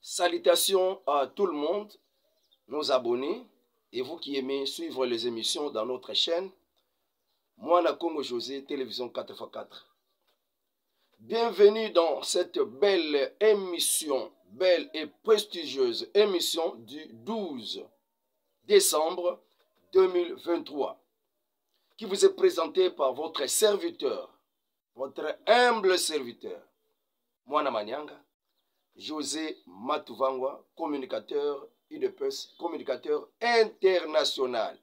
Salutations à tout le monde, nos abonnés et vous qui aimez suivre les émissions dans notre chaîne. Moi, la Congo José, télévision 4x4. Bienvenue dans cette belle émission, belle et prestigieuse émission du 12 décembre 2023, qui vous est présentée par votre serviteur, votre humble serviteur, Mwana Manyanga, José Matuvangwa, communicateur UDPS, communicateur international.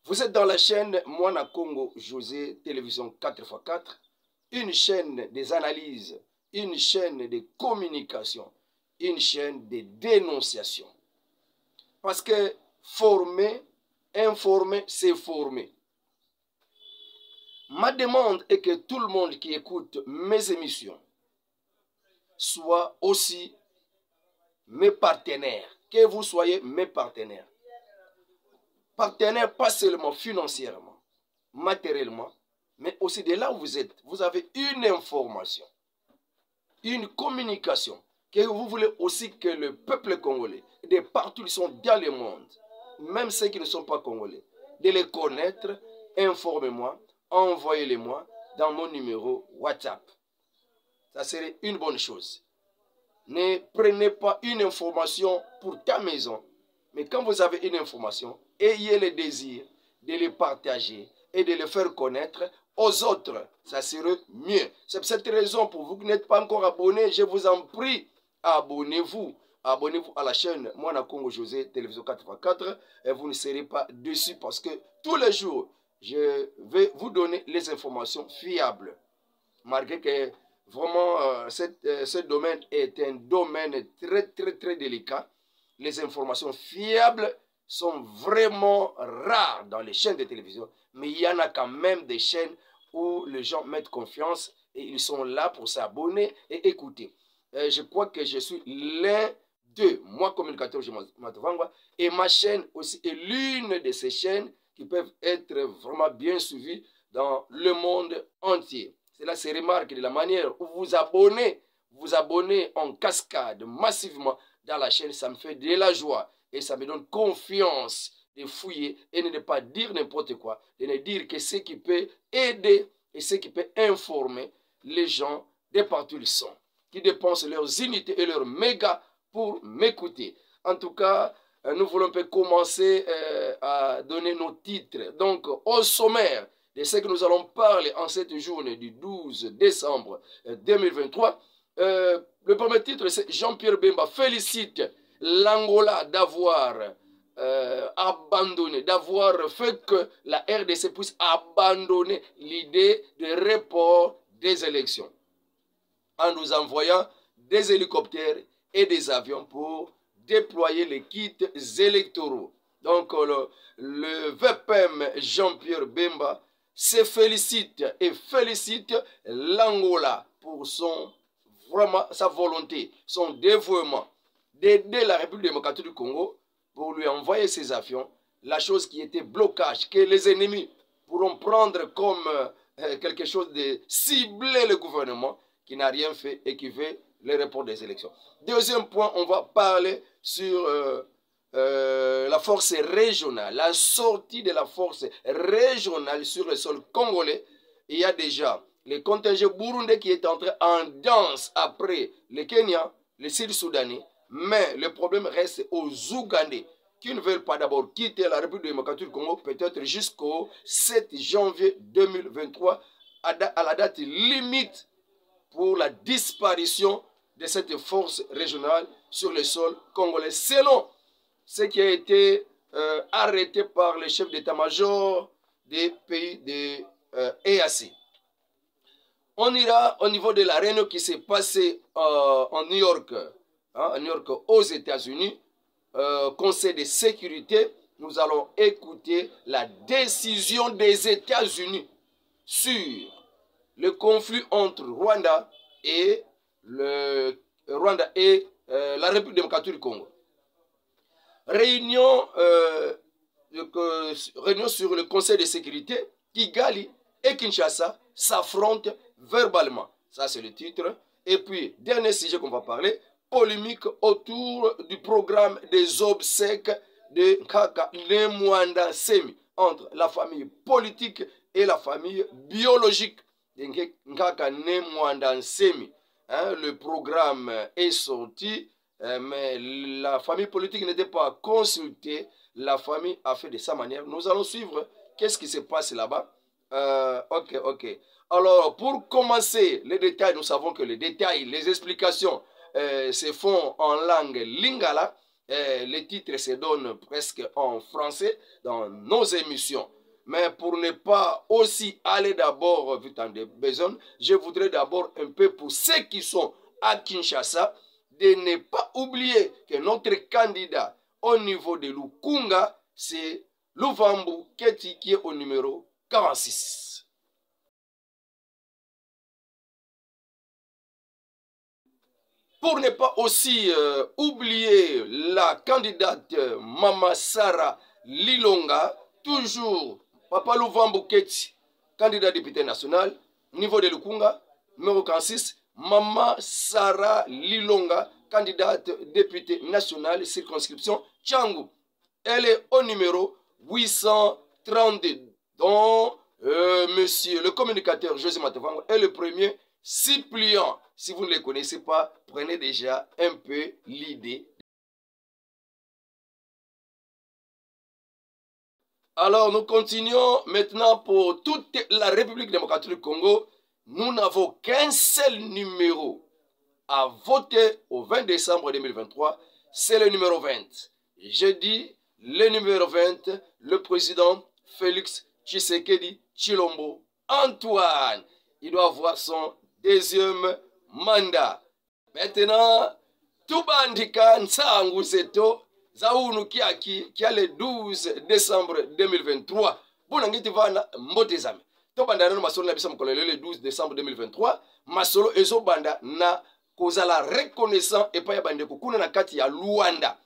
Vous êtes dans la chaîne Mwana Congo José, télévision 4x4, une chaîne des analyses, une chaîne de communication, une chaîne de dénonciation. Parce que former, informer, c'est former. Ma demande est que tout le monde qui écoute mes émissions soit aussi mes partenaires, que vous soyez mes partenaires. Partenaires pas seulement financièrement, matériellement, mais aussi de là où vous êtes. Vous avez une information, une communication, que vous voulez aussi que le peuple congolais, de partout ils sont dans le monde, même ceux qui ne sont pas congolais, de les connaître, informez-moi, envoyez-les-moi dans mon numéro WhatsApp. Ça serait une bonne chose. Ne prenez pas une information pour ta maison, mais quand vous avez une information, ayez le désir de les partager et de les faire connaître aux autres. Ça serait mieux. C'est pour cette raison, pour vous qui n'êtes pas encore abonnés, je vous en prie, abonnez-vous. Abonnez-vous à la chaîne Mwana Congo José, télévision 4x4, et vous ne serez pas déçus parce que tous les jours, je vais vous donner les informations fiables. Malgré que vraiment, ce domaine est un domaine très délicat. Les informations fiables sont vraiment rares dans les chaînes de télévision. Mais il y en a quand même des chaînes où les gens mettent confiance et ils sont là pour s'abonner et écouter. Je crois que je suis l'un d'eux, moi communicateur Matuvangwa, et ma chaîne aussi est l'une de ces chaînes qui peuvent être vraiment bien suivies dans le monde entier. Cela se remarque de la manière où vous abonnez en cascade massivement dans la chaîne. Ça me fait de la joie et ça me donne confiance de fouiller et de ne pas dire n'importe quoi, de ne dire que ce qui peut aider et ce qui peut informer les gens de partout ils sont, qui dépensent leurs unités et leurs mégas pour m'écouter. En tout cas, nous voulons commencer à donner nos titres. Donc, au sommaire de ce que nous allons parler en cette journée du 12 décembre 2023, le premier titre, c'est Jean-Pierre Bemba félicite l'Angola d'avoir abandonné, d'avoir fait que la RDC puisse abandonner l'idée de report des élections en nous envoyant des hélicoptères et des avions pour déployer les kits électoraux. Donc le VPM Jean-Pierre Bemba se félicite et félicite l'Angola pour sa volonté, son dévouement d'aider la République démocratique du Congo pour lui envoyer ses avions, la chose qui était blocage, que les ennemis pourront prendre comme quelque chose de cibler le gouvernement qui n'a rien fait et qui veut le report des élections. Deuxième point, on va parler sur la force régionale, la sortie de la force régionale sur le sol congolais. Il y a déjà le contingent burundais qui est entré en danse après le Kenya, le Sud-Soudanais, mais le problème reste aux Ougandais qui ne veulent pas d'abord quitter la République démocratique du Congo, peut-être jusqu'au 7 janvier 2023, à la date limite pour la disparition de cette force régionale sur le sol congolais, selon ce qui a été arrêté par le chef d'état-major des pays de EAC. On ira au niveau de la réunion qui s'est passée en New York, aux États-Unis, Conseil de sécurité. Nous allons écouter la décision des États-Unis sur le conflit entre Rwanda et la République démocratique du Congo. Réunion sur le Conseil de sécurité, Kigali et Kinshasa s'affrontent verbalement. Ça, c'est le titre. Et puis, dernier sujet qu'on va parler, polémique autour du programme des obsèques de Nkaka Nemwanda Nsemi entre la famille politique et la famille biologique de Nkaka Nemwanda Nsemi. Hein, le programme est sorti, mais la famille politique n'était pas consultée. La famille a fait de sa manière. Nous allons suivre qu'est-ce qui se passe là-bas. Ok. Alors, pour commencer les détails, nous savons que les détails, les explications se font en langue lingala. Les titres se donnent presque en français dans nos émissions. Mais pour ne pas aussi aller d'abord vu tant de besoins, je voudrais d'abord un peu pour ceux qui sont à Kinshasa, de ne pas oublier que notre candidat au niveau de Lukunga, c'est Luvambu Keti qui est au numéro 46. Pour ne pas aussi oublier la candidate Mama Sarah Lilonga, toujours Papa Luvambu Keti, candidat député national, niveau de Lukunga, numéro 46, Mama Sarah Lilonga, candidate député national, circonscription Tchangou. Elle est au numéro 832, dont monsieur le communicateur José Matovango est le premier suppléant. Si vous ne les connaissez pas, prenez déjà un peu l'idée. Alors, nous continuons maintenant pour toute la République démocratique du Congo. Nous n'avons qu'un seul numéro à voter au 20 décembre 2023. C'est le numéro 20. Je dis le numéro 20, le président Félix Tshisekedi Tshilombo Antoine. Il doit avoir son deuxième mandat. Maintenant, Tubandika Nsangu Zeto. Zaounu qui a le 12 décembre 2023. Bonangiti vana mbotezame. To banda na masolo na bisa mkolele le 12 décembre 2023. Masolo ezo banda na kozala reconnaissant epa ya bande kuna na kati ya Luanda.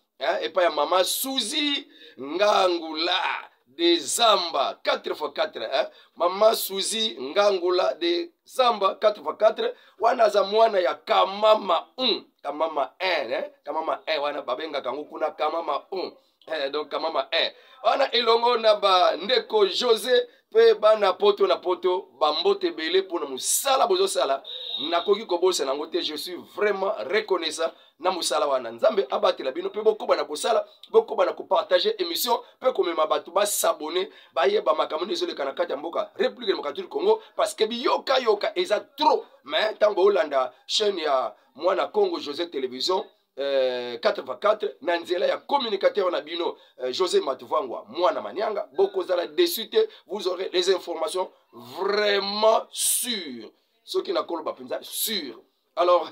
Epa ya mama Suzy Ngangula de Zamba 4x4. Mama Suzy Ngangula de Zamba 4x4. Wana za mwana ya Kamama 1. Kamama 1, Kamama 1, wana babenga kangu kuna Kamama 1. Donc Kamama 1. Wana ilongo na ba ndeko José pe bana poto na poto bambote belé pour na musala bozo sala na koki kobosa na ngote. Je suis vraiment reconnaissant na musala wana. Nzambe abatela bino pe boko bana kosala, boko bana ko partager émission pe komema batu ba s'abonner, ba yeba makamoni zo le kanakata mboka République démocratique du Congo parce que yoka eza trop. Mais tango Holanda chaîne ya Mwana Congo José Télévision 4x4 Nanzela ya communicateur na bino José Matuvangwa Mwana Manianga boko zala dessuite, vous aurez les informations vraiment sûres. Ce qui n'a pas le sûr. Alors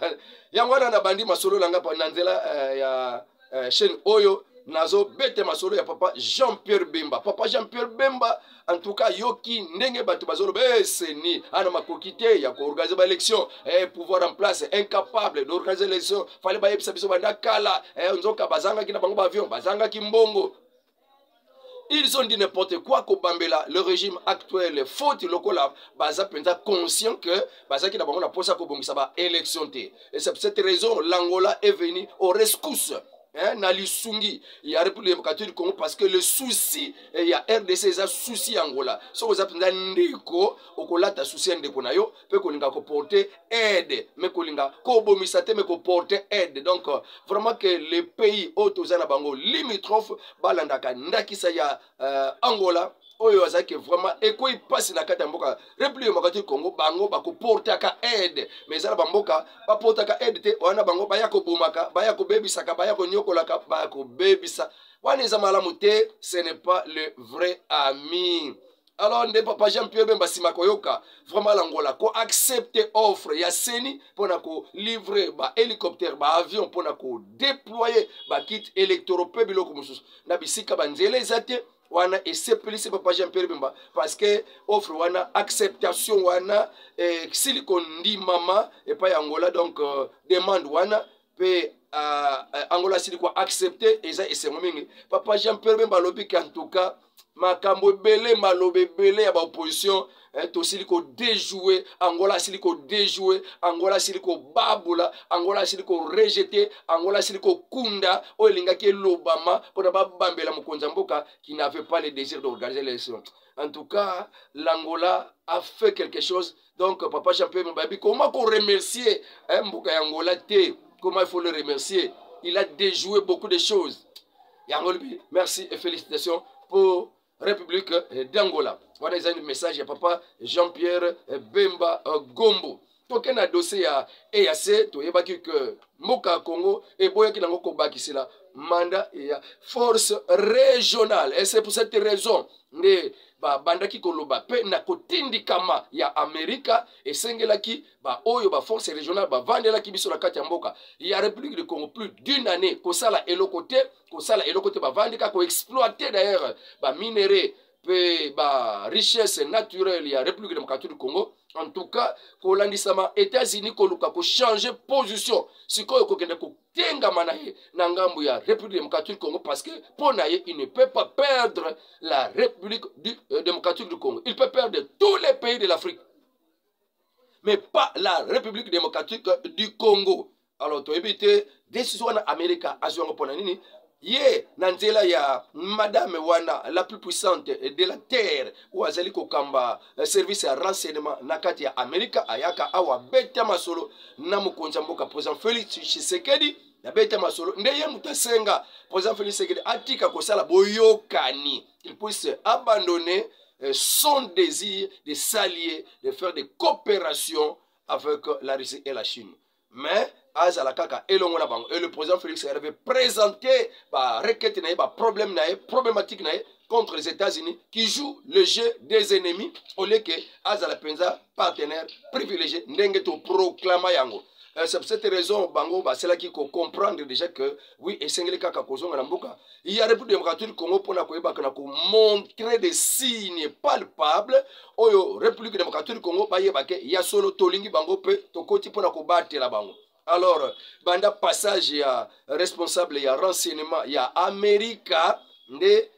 yangwana na bandi masolo langa pa Nanzela ya chaîne Oyo nazo bete masolo ya papa Jean-Pierre Bemba. Papa Jean-Pierre Bemba en tout cas yoki ndenge batu bazolo beseni ana makokite ya ko organiser ba élection pouvoir en place incapable d'organiser l'élection fallait ba yebisa biso banda kala nzoka bazanga ki na bango ba avion bazanga ki mbongo. Ils ont dit n'importe quoi qu'au Bambela, le régime actuel faute lokola baza penza conscient que baza ki na bango na posa ko bongisa ba élection té. Et c'est pour cette raison l'Angola est venu au rescousse. Na lisungi ya République démocratique du Congo parce que le souci il y a RDC eza souci Angola so oza penda ndiko okolata souci ndeko na yo pe kolinga ko porter aide mais kolinga ko bomisa te mais ko porter aide. Donc vraiment que les pays autoza na bango limitrophe balandaka ndakisa ya Angola oyo azaki vraiment eko ipasi na kati ya mboka République démocratique du Congo bango bako portaka aide mais za bamboka ba portaka aide te wana bango baya ko bomaka baya ko bebisaka baya ko nyokolaka baya ko bebisa wana za malamu te. Ce n'est pas le vrai ami. Alors nde papa Jean-Pierre Bemba simakoyoka vraiment l'Angola ko accepter offre ya seni pona ko livrer ba hélicoptère ba avion pona ko déployer ba kit électoraux pe biloko mususu na bisika banzele ezate wana esepelisi papa Jean-Pierre Bemba parce que offre wana acceptation wana silicon ndi mama et pas Angola donc demande wana pe Angola sili ko accepter eza esengo mingi papa Jean-Pierre Bemba lobi en tout cas makambo belé malobe belé ya ba opposition to siliko déjoué, Angola siliko déjoué, Angola siliko babula, Angola siliko rejeté, Angola siliko kunda, olinga ki l'Obama, pour ne pas bambela Mokonzamboka, qui n'avait pas le désir d'organiser l'élection. En tout cas, l'Angola a fait quelque chose. Donc, Papa Jean-Pierre Mbabi, comment qu'on remercier Mboka Angola, comment il faut le remercier? Il a déjoué beaucoup de choses. Merci et félicitations pour République d'Angola. Voilà un message à Papa Jean-Pierre Bemba Gombo. Donc, un dossier à EAC, tu as que Moka Congo et Boya qui n'a pas qui là mandat et force régionale. Et c'est pour cette raison que bandaki koloba pe na kotindi kama ya Amerika et sengelaki ba oyo ba force régionale ba vandela ki biso na kati ya mboka ya République du Congo plus d'une année ko sala elokote ba vandika ko exploiter d'ailleurs ba minerais pe ba richesse naturelle ya République démocratique du Congo. En tout cas, kolandisama États-Unis koluka ko changer position. Sikoyo ko kende ko tenga manaye na ngambu ya République démocratique du Congo parce que ponaye il ne peut pas perdre la République démocratique du Congo. Il peut perdre tous les pays de l'Afrique. Mais pas la République démocratique du Congo. Alors to éviter décision en Amérique azongo ponanini ye nanzela ya madame wana la plus puissante de la terre ou azali kokamba service ya renseignement nakati ya Amerika ayaka awa beta masolo na mukonza mboka président Félix Tshisekedi ya beta masolo ndeye mutasenga président Félix Tshisekedi atika kosala boyokani qu'il puisse abandonner son désir de s'allier, de faire des coopérations avec la Russie et la Chine. Mais et le président Félix avait présenté requête problème problématique contre les États-Unis qui jouent le jeu des ennemis au lieu que Azala Penza partenaire privilégié n'engue to proclama yango. C'est pour cette raison bango c'est là qu'il faut comprendre déjà que oui et sengeli kaka kozonga na mboka il y a République démocratique du Congo pour montrer des signes palpables oyo République démocratique du Congo ba yebake ya solo tolingi bango pe tokoti pona ko batela bango. Alors, banda passage ya responsable ya renseignement ya Amerika nde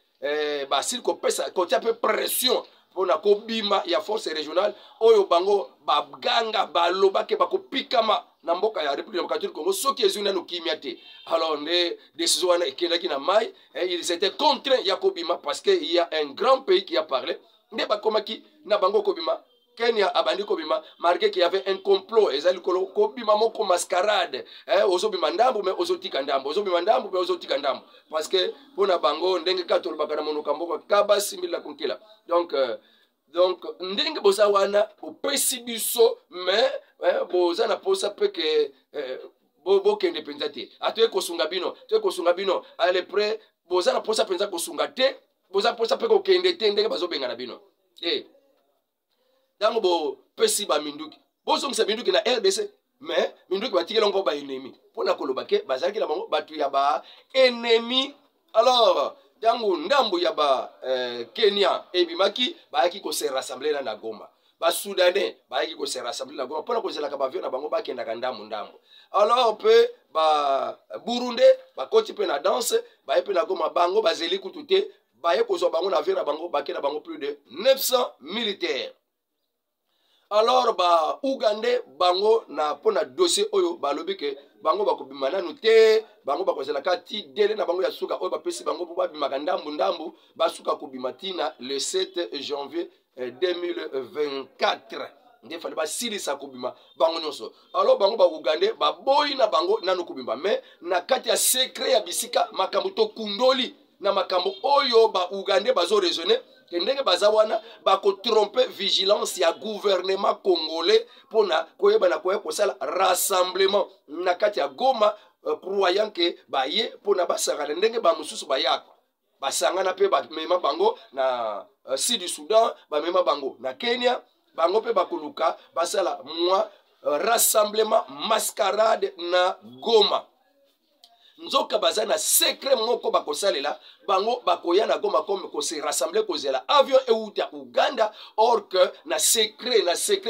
s'il kopesa côté un peu pression pour na kobima ya force régionale oyo bango baganga balobake bakopikama na mboka ya République démocratique du Congo soki ezuna no kimiate. Alors nde décision wana ekelaki na mai ils étaient contraints ya kobima parce que il y a un grand pays qui a parlé nde bakomaki na bango kobima. Kenya abandi kobima marqué qu'il y avait un complot ezali kobima moko mascarade ozobima ndambo mais ozotika ndambo ozobima ndambo mais ozotika ndambo parce que pona bango ndenge katolo bakana monoka mboka kaba simila konkela donc ndenge boza wana opesi biso mais boza na posa pe que bokende penza te atoye kosunga bino ale près boza na posa penza kosunga te boza posa pe kokende te ndenge bazobenga na bino Dango bo pesi ba minduki. Bozo ngisa minduki na RDC. Mais minduki batikela ngo ba ennemi. Pona kolobake bazaki la bango batu ya ba ennemi. Alors dango ndambo ya ba Kenya ebimaki baaki ko se rassembler na Goma. Ba Soudanais baaki ko se rassembler na Goma. Pona ko zela ka ba vio na bango ba kenda ka ndambo. Alors pe ba Burundi ba koti pe na danse ba pe na Goma bango bazeli kutute ba ye ko zo bango na vio na bango ba kenda bango plus de 900 militaires. Alors ba Ougandais bango na pona dossier oyo ba lobike bango bakobima nanu te bango bakozela kati dele na bango ya suka oyo bapesi bango po babimaka ndambu basuka kobima tina le 7 janvier 2024 nde fali basilisa kobima bango nyonso. Alors bango ba Ougandais baboyi na bango nanu kobima mais na kati ya secret ya bisika makambo to kundoli na makambo oyo ba Ougandais bazo raisonner ndenge bazawana bako tromper vigilance ya gouvernement congolais pona koyeba na koyeba kosala rassemblement na kati ya Goma croyant que baye pona basangana ndenge ba mususu bayaka basangana pe ba mema bango na Sud du Soudan ba mema bango na Kenya bango pe bakoluka basala rassemblement mascarade na Goma. Nzoka bazana secret moko bakosalela bango bakoya na Goma comme ko se rassembler kozela avion euta Uganda or que na secret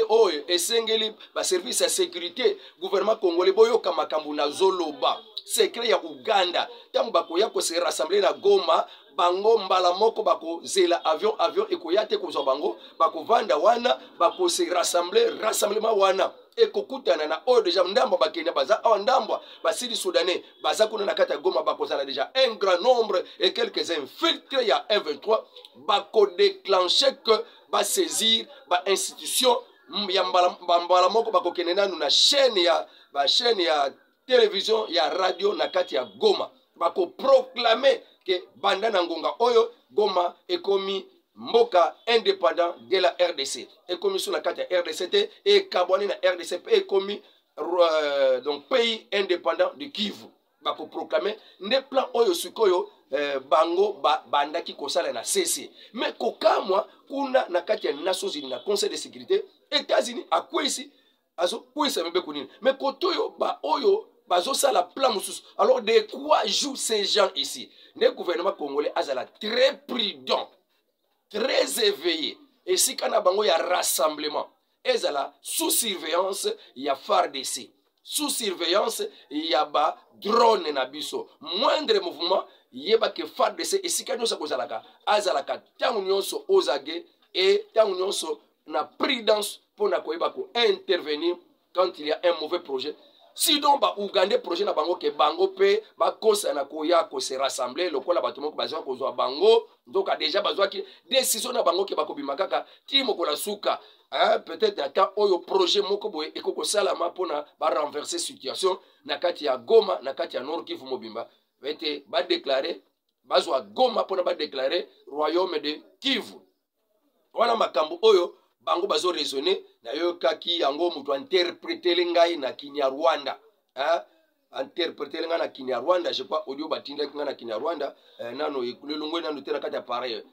oyo esengeli ba service ya sécurité gouvernement congolais boyo kama makambo na zoloba secret ya Uganda tango bakoya ko se rassembler na Goma bango mbala moko bako zela avion ekoyate kozwa bango bako vanda wana bako se rassemblement wana ekokutana na oyo deja ndambo bakenya baza awa ndambo basili soudanais baza kuna na kati ya Goma bakozala deja un grand nombre et quelques infiltrés ya M23 bako déclencher que ba saisir ba institution ya mbala moko bako kende nanu na chaîne ya télévision ya radio na kati ya Goma bako proclamer que banda na ngonga oyo Goma ekomi mboka indépendant de la RDC ekomi sur la carte ya RDC te ekabwani na RDC pe ekomi donc pays indépendant de Kivu bako proclamer nde plan oyo sikoyo bango bandaki kosala na CC mais kokamwa kuna na kati ya Nations Unies na Conseil de sécurité États-Unis akwesi azo kwesa mebe kunini mais kotoyo ba oyo bazosala plan mosusu. Alors de quoi jouent ces gens ici? Le gouvernement congolais azala très prudent, très éveillé. Et si kana bango ya rassemblement, ezala sous surveillance ya FARDC, sous surveillance ya ba drone na biso. Moindre mouvement yeba ke FARDC et si kanyo sa kozalaka azalaka tangu nyonso ozage et tangu nyonso na prudence pour na koyeba ko intervenir quand il y a un mauvais projet. Si donc ba Ougandais projet na bango ke bango pe ba kosa na koya ko se rassembler lokola bato moko bazwa ko zwa bango donc a déjà bazwa ki décision na bango ke ba ko bimakaka ti moko la suka peut-être ata oyo projet moko boye ekoko salama pona ba renverser situation na kati ya Goma na kati ya Nord Kivu mobimba vete ba déclarer bazwa Goma pona ba déclarer royaume de Kivu wana makambo oyo bango bazo raisonner na yo kaki yango mutu interpréter ngai na Kinyarwanda interpréter ngai na Kinyarwanda je crois audio batinda ngai na Kinyarwanda nano ekulelungwe nano tera kati pareil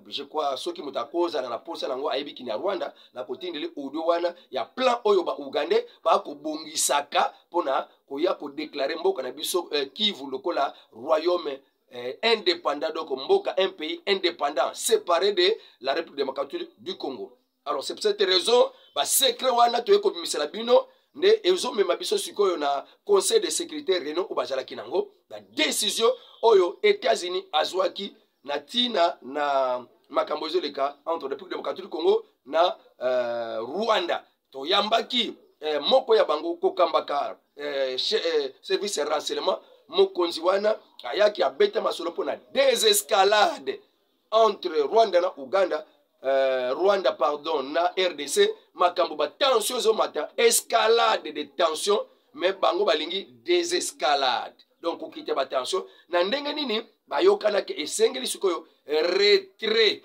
je crois soki mutakoza na posa nango ayebi Kinyarwanda na kotindeli audio wana ya plan oyo ba Ugandais ba ko bongisaka pona koya ko déclarer mboka na biso Kivu lokola royaume indépendant donc mboka un pays indépendant séparé de la République démocratique du Congo. Alors c'est pour cette raison ba secret wana to eko bimisela bino ne ezo mema biso sikoyo na Conseil de sécurité réunion obazala kinango la décision oyo États-Unis azwaki na tina na makambo leka entre République démocratique du Congo na Rwanda to yambaki moko ya bango kokambaka service renseignement mokonzi wana ayaki abeta masolo pona désescalade entre Rwanda na Uganda Rwanda pardon na RDC makambo ba tension zo mata escalade de tension mais bango balingi désescalade donc okite ba tension na ndenge nini bayokana ke esengeli sikoyo retrait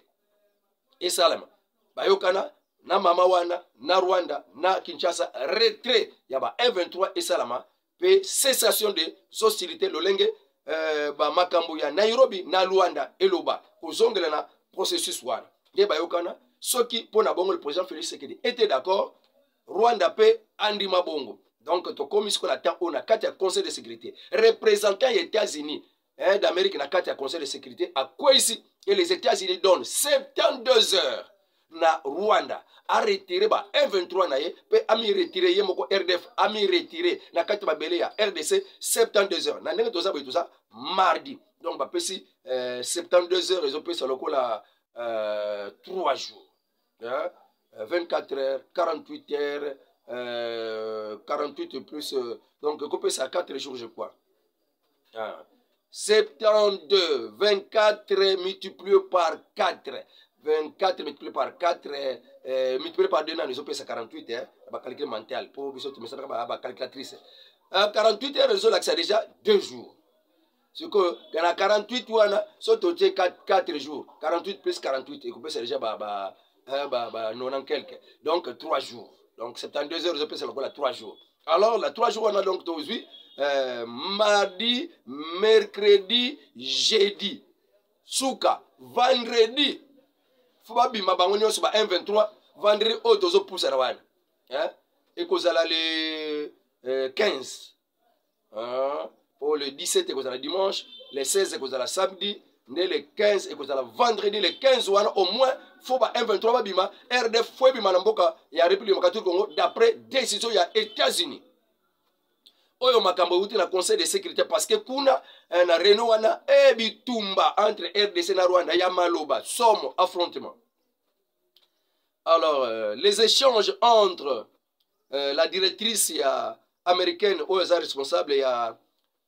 esalama bayokana na mama wana na Rwanda na Kinshasa retrait ya ba M23 esalama pe cessation de hostilités lolenge ba makambo ya Nairobi na Luanda eloba kozongela na processus wana de bayokana soki pona bongo le président Félix Tshisekedi était d'accord Rwanda pe andima bongo donc to komis ko la temps on a quatre conseil de sécurité représentant les États-Unis d'Amérique na quatre conseil de sécurité à quoi ici et les États-Unis donnent 72 heures na Rwanda a retiré ba M23 na ye pe ami retiré ye moko RDF ami retiré na kati ba belé ya RDC 72 heures na ndenge toza boy ça mardi donc ba pesi 72 heures ils ont pesi lokola 3 jours 24 heures 48 heures 48 plus donc on peut ça 4 jours je crois 72 24 multiplié par 4 24 multiplié par 4 multiplié par 2 ils ont payé ça 48 heures ba calcul mental pour biso tu me ça ba calculatrice 48 heures ils ont l'accès déjà 2 jours c'est que dans la 48 wana soto 4 jours 48 plus 48 et couper c'est déjà ba 90 quelque donc 3 jours donc 72 heures ils ont payé ça là 3 jours alors la 3 jours on a donc aujourd'hui mardi mercredi jeudi suka vendredi faut bima bango nyonso ba M23 vendredi o tozo poussa na wana et kozala le 15 pour le 17 kozala dimanche le 16 kozala samedi le 15 et kozala vendredi le 15 wana au moins faut ba M23 ba bima RDF faut bima na mboka ya République démocratique du Congo d'après décision ya États-Unis oyo makambo euti na conseil de sécurité parce que kuna na réunion wana bitumba entre RDC na Rwanda ya maloba somme affrontement. Alors les échanges entre la directrice américaine oyo eza responsable ya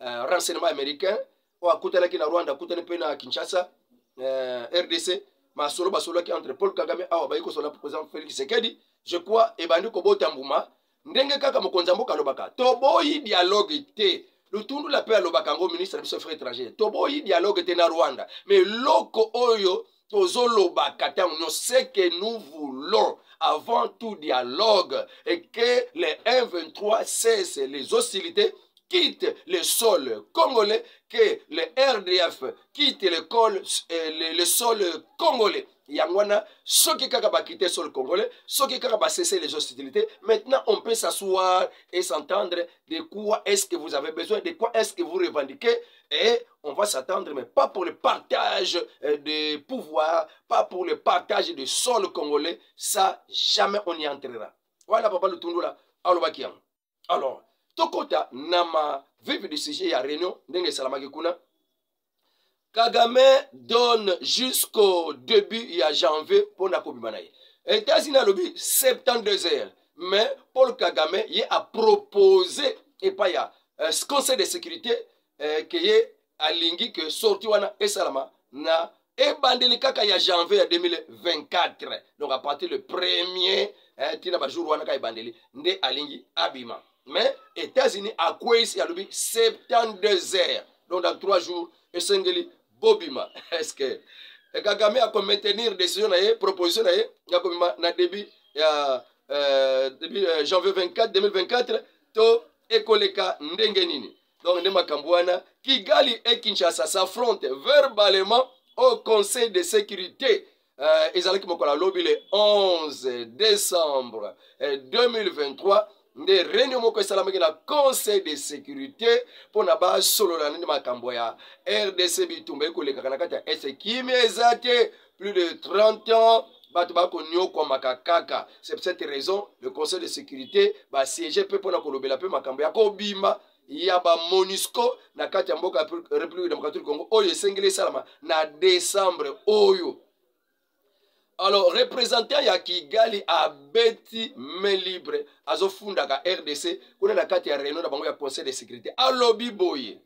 renseignement américain oyo akutanaki na Rwanda akutani mpe na Kinshasa RDC masolo basolaki entre Paul Kagame awa bayi kosola président Félix Tshisekedi je crois ebandi kobota mbuma ndenge kaka mokonzi ya mboka alobaka toboyi dialogue te lutundu la pe alobaka ngo ministre biso affaires étrangères toboyi dialogue te na Rwanda mais loko oyo tozolobaka ntango nyonso c'est que nous voulons avant tout dialogue et que les M23 cessent les hostilités, quittent le sol congolais, que le RDF quitte le sol congolais. Yangwana, ceux qui ont quitté le sol congolais, ceux qui ont cessé les hostilités, maintenant on peut s'asseoir et s'entendre de quoi est-ce que vous avez besoin, de quoi est-ce que vous revendiquez, et on va s'attendre, mais pas pour le partage de pouvoir, pas pour le partage du sol congolais, ça jamais on y entrera. Voilà papa le tundula, alors, tokota nama vive du sujet ya réunion, ndenge salamaki kuna, Kagame donne jusqu'au début ya janvier pour Nakobimanaye. États-Unis a lobby 72 heures. Mais Paul Kagame y a proposé, et pas y a conseil de sécurité qui est à l'ingui que sorti wana et salama na et bandeli kaka ya janvier 2024. Donc à partir le 1er tina ba jour wana ka bandeli nde alingi abima. Mais États-Unis a quoi ici à lobby 72 heures. Donc dans 3 jours et sengeli Bobima, est-ce que Kagame a comme maintenir décision na proposition na komima na début janvier 2024 to ekoleka ndenge nini. Donc nde makambwana Kigali et Kinshasa s'affrontent verbalement au Conseil de sécurité. Ezalaki mokola lobi le 11 décembre 2023. Nde réunion moko esalamaki na conseil de sécurité pour na ba solo na ndi makambo ya RDC bitumba ekoleka kana kati ya esekimi ezate plus de 30 ans bato bako nyoko makakaka. C'est pour cette raison le conseil de sécurité ba siéger pe pona kolobela pe makambo ya kobima ya ba MONUSCO na kati ya mboka République démocratique du Congo oyo esengeli salama na décembre oyo. Alors, représentant ya Kigali a beti main libre azofunda ka RDC kuna na kati ya réunion na bango ya conseil de sécurité alobi boye.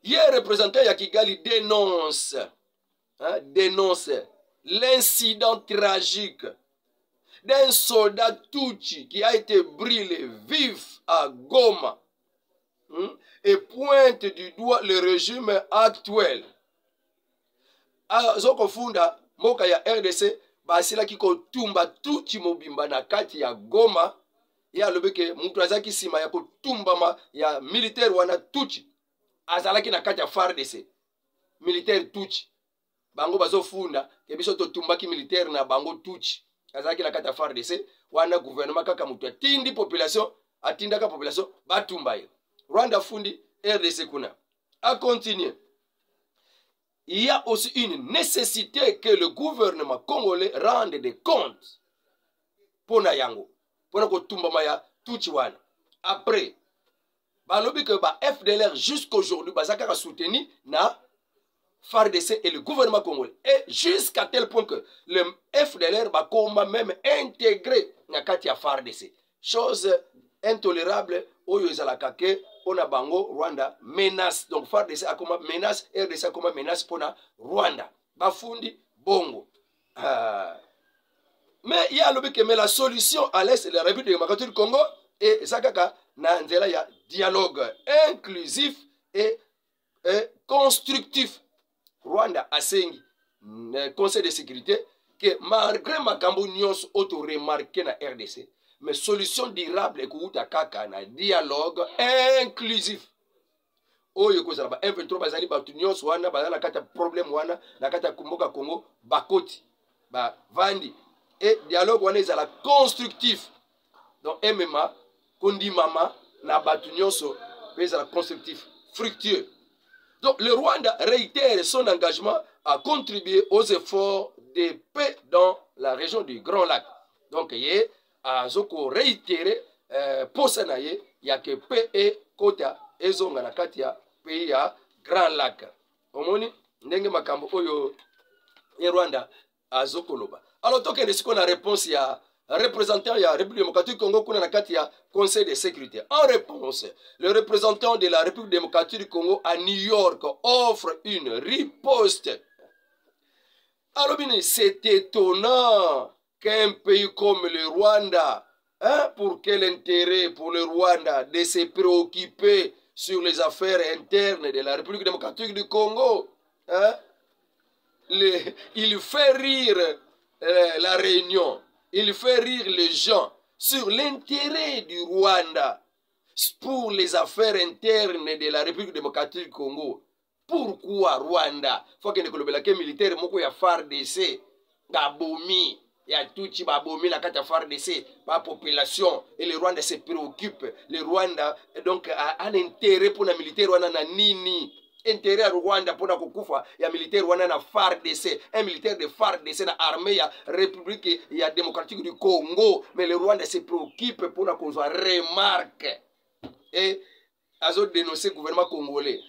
Hier représentant ya Kigali dénonce l'incident tragique d'un soldat Tutsi qui a été brûlé vif à Goma et pointe du doigt le régime actuel. Azokofunda moka ya RDC basilaki kotumba Tutsi mobimba na kati ya Goma ya lobeke mutu azaki sima ya kotumbama ya militaire wana Tutsi azalaki na kati ya FARDC militaire Tutsi bango bazofunda ke biso totumbaki militaire na bango Tutsi azalaki na kati ya FARDC wana gouvernement kaka mutu atindi population atindaka population batumba ye Rwanda fundi RDC kuna a continuer. Il y a aussi une nécessité que le gouvernement congolais rende des comptes pour Nayango, pour Nakotumba ya Tuchiwana. Après, balobi que ba FDLR jusqu'aujourd'hui bazaka soutenu na FARDC et le gouvernement congolais. Et jusqu'à tel point que le FDLR va même intégrer na kati ya FARDC. Chose intolérable oyo ezalakake pona bango Rwanda menace. Donc FARDC a comme menace, RDC a comme menace pona Rwanda. Bafundi bongo. Mais il y a le que mais la solution à l'est de la République démocratique du Congo et zakaka na nzela ya dialogue inclusif et constructif. Rwanda asengi conseil de sécurité que malgré makambo nyonso auto remarqué na RDC mais solution durable ekuta kaka na dialogue inclusif oyo kozala ba M23 bazali batu nyonso wana bazala kata problème wana na kata kumboka Congo bakoti ba vandi et dialogue wana ezala constructif donc MMA kondimama na batu nyonso ezala constructif fructueux. Donc le Rwanda réitère son engagement à contribuer aux efforts de paix dans la région du Grand Lac. Donc il a réitéré posa na ye ya ke pe ekota ezonga na kati ya pays ya Grand Lac. Omoni ndenge makambo oyo e Rwanda azokoloba. Alors tokende siko na réponse ya représentant de la République démocratique du Congo kuna na kati ya Conseil de sécurité. En réponse, le représentant de la République démocratique du Congo à New York offre une riposte. Alors bien, c'est étonnant qu'un pays comme le Rwanda, pour quel intérêt pour le Rwanda de se préoccuper sur les affaires internes de la République démocratique du Congo, il fait rire la réunion. Il fait rire les gens sur l'intérêt du Rwanda pour les affaires internes de la République démocratique du Congo. Pourquoi Rwanda? Faut que les militaires moko ya FARDC gabomi ya tuchi babomi la kata FARDC pa population et le Rwanda se préoccupe. Le Rwanda donc a un intérêt pour la militaire wana na nini? Intérêt à Rwanda pour la kukufa ya militaire wana na FARDC, un militaire de FARDC na armée ya République ya démocratique du Congo, mais le Rwanda se préoccupe pour la qu'on soit remarque et azo dénoncer gouvernement congolais.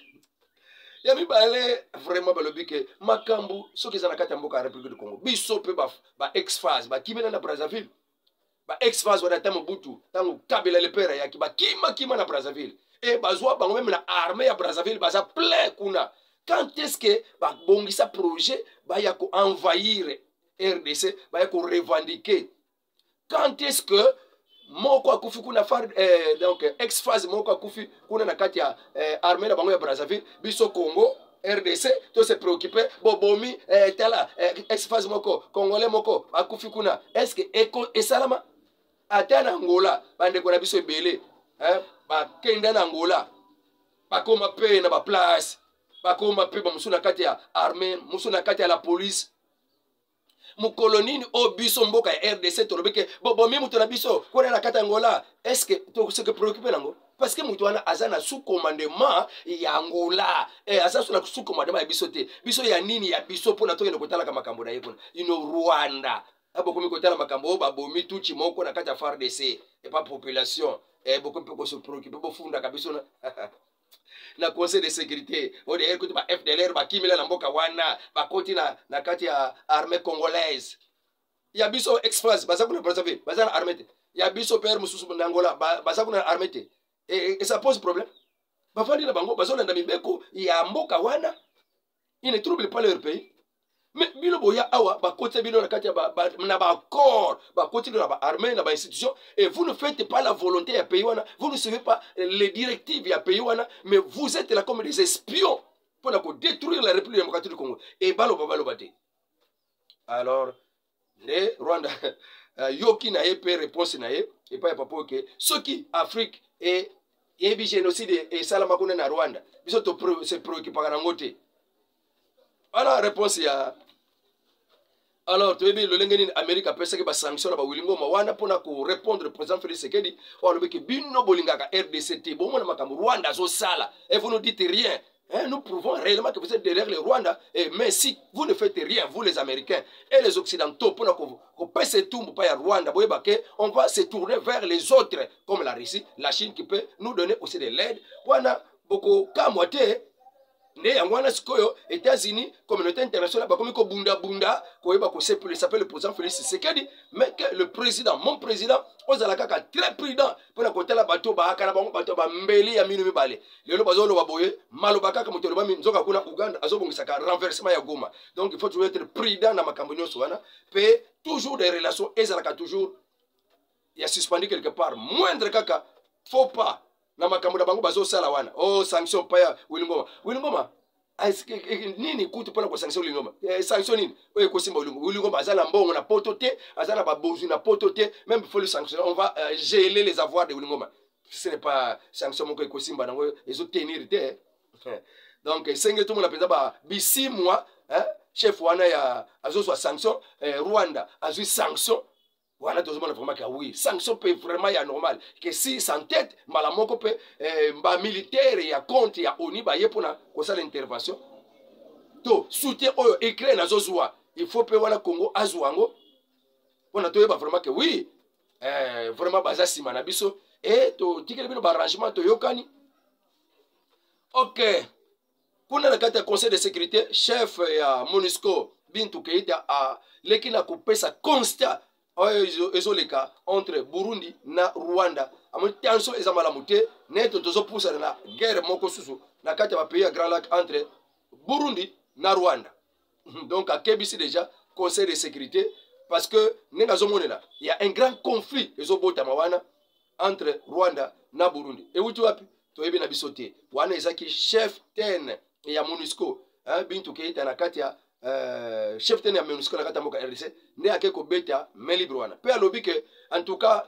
Ya mi balé vraiment balobi ke makambu soki za na kati mboka ya République du Congo biso pe ba ex-phase ba kimela na Brazzaville ba ex-phase wana tamo butu tango kabela le père ya ki ba kima na Brazzaville. Et bazwa bango même la armée à Brazzaville baza plein kuna. Quand est-ce que ba bongisa projet ba ya ko envahir RDC ba ya ko revendiquer? Quand est-ce que moko akufi kuna donc ex-phase moko akufi kuna na kati ya armée na bango ya Brazzaville biso Congo RDC to se préoccuper bobomi tala ex-phase moko congolais moko akufi kuna. Est-ce que et salama atana Angola bande ko na biso ebele ba kenda na Angola ba koma pe na ba place ba koma pe ba musuna kati ya armée musuna kati ya la police mukolonini o biso mboka ya RDC tolobeke bobomi muto na biso kona na kati ya Angola. Est-ce que to se préoccuper nango parce que muto wana azana sous commandement ya Angola aza sous commandement ya biso te biso ya nini ya biso pona to kende kotala ka makambo na yepona ino Rwanda abokomi kotala makambo ba bomi tuchi moko na kati ya FARDC et pas population beaucoup de se préoccuper beaucoup funda kabiso na conseil de sécurité o de écoute ba FDLR ba kimela na mboka wana ba koti na kati ya armée congolaise ya biso ex-phase baza kuna Brazzaville baza na armée ya biso père mususu na Angola baza kuna armée et ça pose problème ba fandi na bango bazo na mibeko ya mboka wana il ne trouble pas leur pays. Mais bino boya awa ba kote bino na kati ya na ba corps ba kote na ba armée na ba institution et vous ne faites pas la volonté ya pays wana, vous ne suivez pas les directives ya pays wana, mais vous êtes là comme des espions pour détruire la République démocratique du Congo et balo bate. Alors le Rwanda yoki na ye pe réponse na ye et pas papa que ce qui Afrique et bi génocide et salama kuna na Rwanda biso to se préoccuper na ngote. Alors réponse ya alors tu veux le lengeni Amérique a pensé que ba sanction ba wilingo ma wana pona ko répondre le président Félix Tshisekedi o le biki bino bolingaka RDC bon na makambo Rwanda zo sala et vous ne dites rien. Nous prouvons réellement que vous êtes derrière le Rwanda mais si vous ne faites rien vous les Américains et les Occidentaux pona ko pese tout pa ya Rwanda boyeba que on va se tourner vers les autres comme la Russie, la Chine qui peut nous donner aussi de l'aide wana boko kamwate. Ne yangwana sikoyo États-Unis communauté internationale bakomi ko bunda koyeba ko s'appelle le président Félix Tshisekedi mais que le président mon président ozala kaka très prudent pour la kotela bato ba kana bango bato ba mbeli ya minu mibale lelo bazolo baboye maloba kaka mutelo ba minzoka kuna Uganda azobongisa ka renversement ya Goma. Donc il faut toujours être prudent na makambo nyonso wana pe toujours des relations ezala toujours ya suspendu quelque part moindre kaka faut pas na makambo na bango bazo sala wana sanction pa ya Wilingoma nini kutu pona ko sanction Wilingoma sanction nini ko simba Wilingoma azala mbongo na poto te azala ba bozu na poto te même il faut le sanctionner on va geler les avoirs de Wilingoma. Ce n'est pas sanction moko ko simba nango ezo tenir te donc senge tout mon appeza ba bi 6 mois chef wana ya azo so sanction Rwanda azo sanction. Voilà tout le monde vraiment que oui, sanction peut vraiment y a normal. Que si sans tête, malamoko peut ba militaire ya compte ya oni ba yepona ko ça l'intervention. To soutien oyo écrit na zozwa. Il faut pe wana Congo azwango. On a trouvé vraiment que oui, vraiment baza sima na biso et totikeli bino baarrangement toyokani. Ok, kuna na kati ya conseil de sécurité chef ya MONUSCO Bintou Keita leki na kopesa constat oyo ezoleka entre Burundi na Rwanda. Amoni tension eza malamu te neto tozopusana na guerre moko susu na kati ya pays ya Grand Lac entre Burundi na Rwanda. Donc akebisi déjà conseil de sécurité parce que nenga zomonela il y a un grand conflit ezobotama wana entre Rwanda na Burundi. Et wuti wapi toyebi na biso te wana ezaki chef ten ya MONUSCO Bintou Keita na kati ya chef ten ya MONUSCO na kati ya mboka RDC nde ake kobeta main libre wana pe alobi ke en tout cas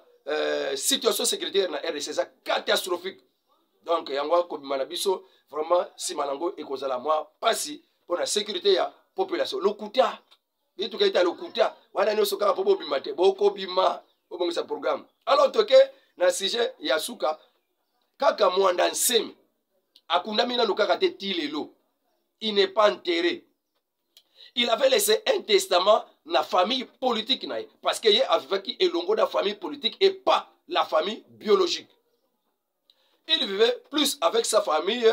situation sécuritaire na RDC eza catastrophique. Donc yango kobima na biso vraiment sima nango ekozala mwa pasi pour la sécurité ya population. Lokuta Bintou Keita lokuta wana nyonso kaka po bobima te bokobima obongisa programme. Alors toke na sujet ya suka kaka Mwanda Nsemi akundami nanu kaka te tilelo. Il n'est pas enterré. Il avait laissé un testament na famille politique nae parce que ye avivaki elongo da famille politique et pas la famille biologique. Il vivait plus avec sa famille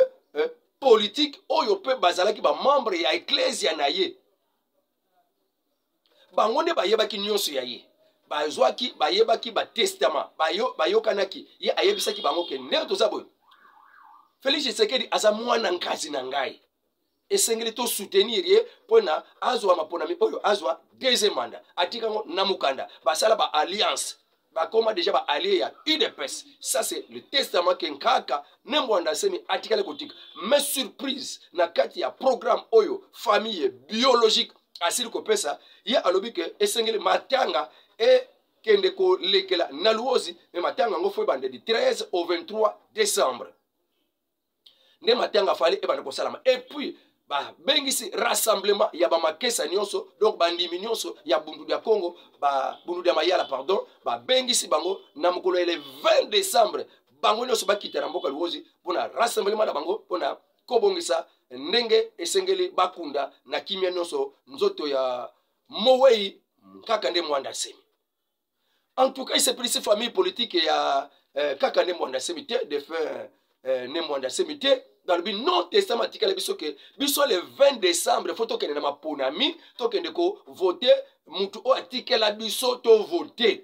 politique oyo pe bazalaki ba membre ya ecclesia na ye. Bangonde bayebaki nyonso ya ye. Bazwaki bayebaki ba testament bayokanaki ye ayebisaki bango ke ndenge tozaboy. Félix Tshisekedi aza mwana nkazi na ngai. Esengeli to soutenir ye pona azwa maponami oyo azwa deuxième mandat. Atikango namukanda basala ba alliance. Bakoma déjà ba allié ya UDPS. Ça c'est le testament kenkaka Mwanda Nsemi atikale kotika. Mais surprise na kati ya programme oyo famille biologique asili kopesa ye alobi ke esengeli matanga et kende ko lekela na luozi mais matanga ngo foi bande du 13 au 23 décembre. Ne matanga fali e bande ko salama. Et puis ba bengisi rassemblement ya ba makesa nyonso donc bandimi nyonso ya bundu ya Congo ba bundu ya mayala pardon ba bengisi bango na mukolo le 20 décembre bango nyonso bakita na mboka luozi pona rassemblement na bango pona kobongisa ndenge esengeli bakunda na kimia nyonso nzoto ya Mowei kaka nde Mwanda Nsemi. En tout cas il s'est pris famille politique ya kaka nde Mwanda Nsemi te de fin ne Mwanda Nsemi te dans le non testament biso ke biso le 20 décembre faut tokende na maponami tokende ko voter mutu o atikela biso to voter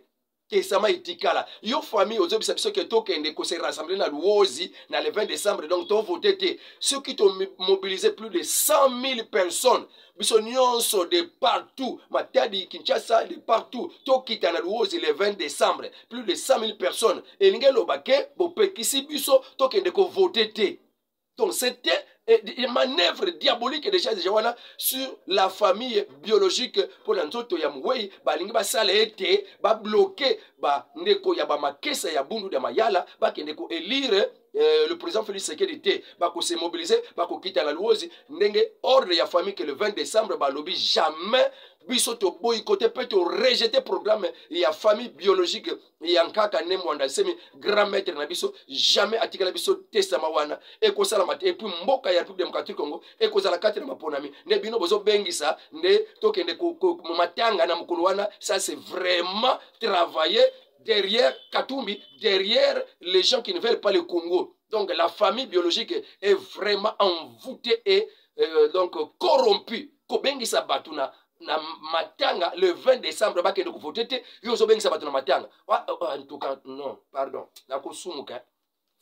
testament itikala yo famille ozobisa biso ke tokende ko se rassembler na luozi na le 20 décembre donc to voter te ceux qui ont mobilisé plus de 100 000 personnes biso nyonso de partout Matadi Kinshasa de partout tokita na luozi le 20 décembre plus de 100 000 personnes et ngelo bake bopekisi biso tokende ko voter te. Donc c'était une manœuvre diabolique déjà wana sur la famille biologique pour l'antoto ya Mowei balingi basala ete ba bloquer ba ndeko ya ba makesa ya bundu de mayala ba kende ko élire le président Félix Tshisekedi te ba ko se mobiliser ba ko quitter la luozi ndenge ordre ya famille que le 20 décembre ba lobi jamais biso to boycotter peut to rejeter programme ya famille biologique ya nkaka ne Mwanda Nsemi grand maître na biso jamais atikala biso testament wana e ko sala mate et puis mboka ya République démocratique Congo e ko sala kati na maponami ne bino bozo bengisa nde tokende ko matanga na mukulu wana. Ça c'est vraiment travailler derrière Katumbi, derrière les gens qui ne veulent pas le Congo. Donc la famille biologique est vraiment envoûtée et donc corrompue. Kobengisa batuna na matanga le 20 décembre bakende ko voter te yo zo bengisa batuna matanga. En tout cas non, pardon. Na ko sumuka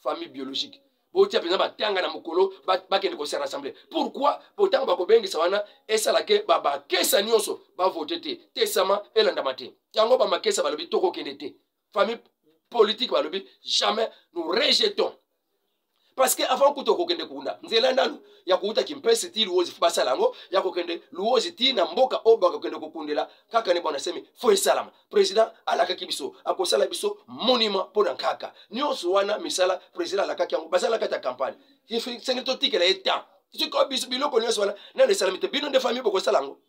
famille biologique. Botia pena batanga na mukolo bakende ko se rassembler. Pourquoi? Pourtant ba ko bengisa wana esala ke baba kesa nyonso ba voter te. Tesama elanda mate. Yango ba makesa balobi toko kende te. Famille politique balobi jamais nous rejetons. Parce que avant kuto kokende kunda nzela ndanu ya kuuta kimpesi ti luozi fubasa lango ya kokende luozi ti na mboka oba kokende kokundela kaka ne Mwanda Nsemi foi salama président alaka kibiso akosala biso monument pona kaka nyonso wana misala président alaka kyango basala kata campagne c'est to tikela etan tu ko biso biloko nyonso wana na le salamite bino de famille boko salango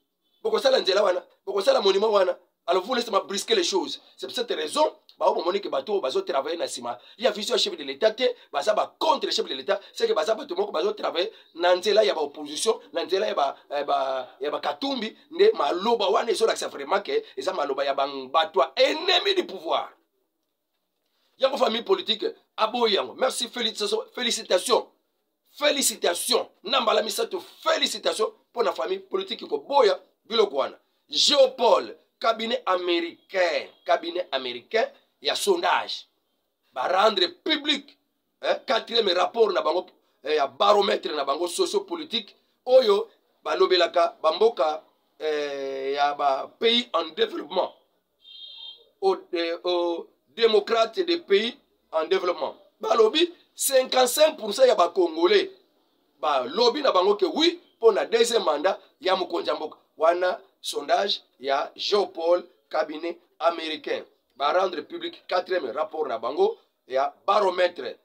boko sala nzela wana boko sala monument wana. Alors vous laissez brisquer les choses. C'est pour cette raison, bah au moment que bateau bazo travailler na sima. Il y a vision chef de l'État te, baza ba contre le chef de l'État, c'est que baza bateau moko bazo travailler na nzela ya ba opposition, na nzela ya ba Katumbi, ne maloba wana iso la vraiment que eza maloba ya bang batwa ennemi du pouvoir. Yango famille politique, aboyango. Merci, félicitations. Félicitations. Nambala misato, félicitations pour la famille politique ko boya bilokwana. Géopole, cabinet américain, il y a sondage. Va rendre public, quatrième rapport na bango, il y a baromètre na bango socio-politique. Oyo, ba lobelaka, bamboka, il y a ba pays en développement. Aux démocrates des pays en développement. Ba lobby, 55% ya ba Congolais. Ba lobby na bango que oui, pour la deuxième mandat, ya mukonjamboka. Wana sondage, ya Géopole, cabinet américain. Va rendre public quatrième rapport na bango, ya baromètre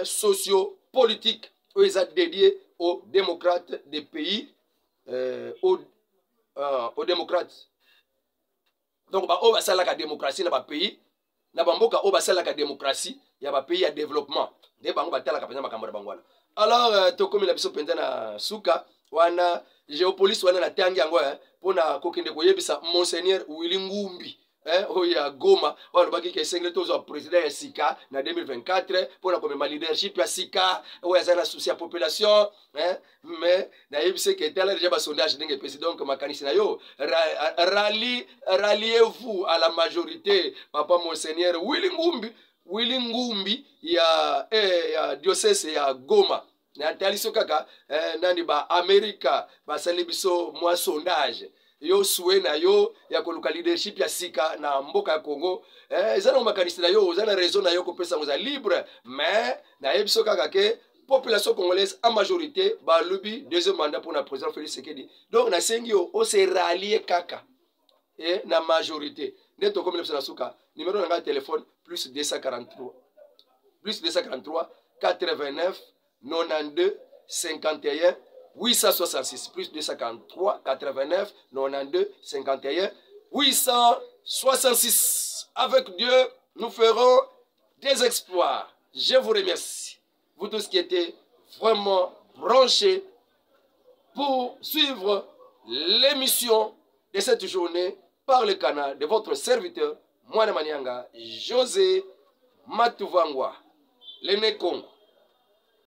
socio-politique, où ils ont dédié aux démocrates des pays, aux démocrates. Donc, bah, on va faire la démocratie dans le pays. Na bamboka o basala ka démocratie ya ba pays ya développement de bango batala ka penza makambo bangwana. Alors to komi na biso penza na suka wana géopolice wana na tangi yango pona kokende koyebisa monseigneur Willy Ngumbi oya Goma wana baki ke sengle tozo président ya Sika na 2024 pona komema leadership ya Sika oya zana souci ya population mais na yebise ke tala déjà ba sondage ndenge président donc makanisi na yo ralliez-vous à la majorité papa monseigneur Willy Ngumbi ya diocèse ya Goma na taliso kaka nani ba America ba salibiso moi sondage yo soué na yo ya koluka leadership ya Sika na mboka ya Congo ezana makanisi na yo ezana raison na yo ko pesa ngoza libre mais na yebiso kaka ke population congolaise en majorité ba lobby deuxième mandat pour le président Félix Tshisekedi. Donc na sengi o se rallier kaka et na majorité neto comme le Sanasuka numéro de téléphone plus 243 89 92 51 866 plus 243 89 92 51 866. Avec Dieu nous ferons des exploits. Je vous remercie, vous tous qui étaient vraiment branchés pour suivre l'émission de cette journée par le canal de votre serviteur Mwana Manianga José Matuvangwa, l'aîné Congo.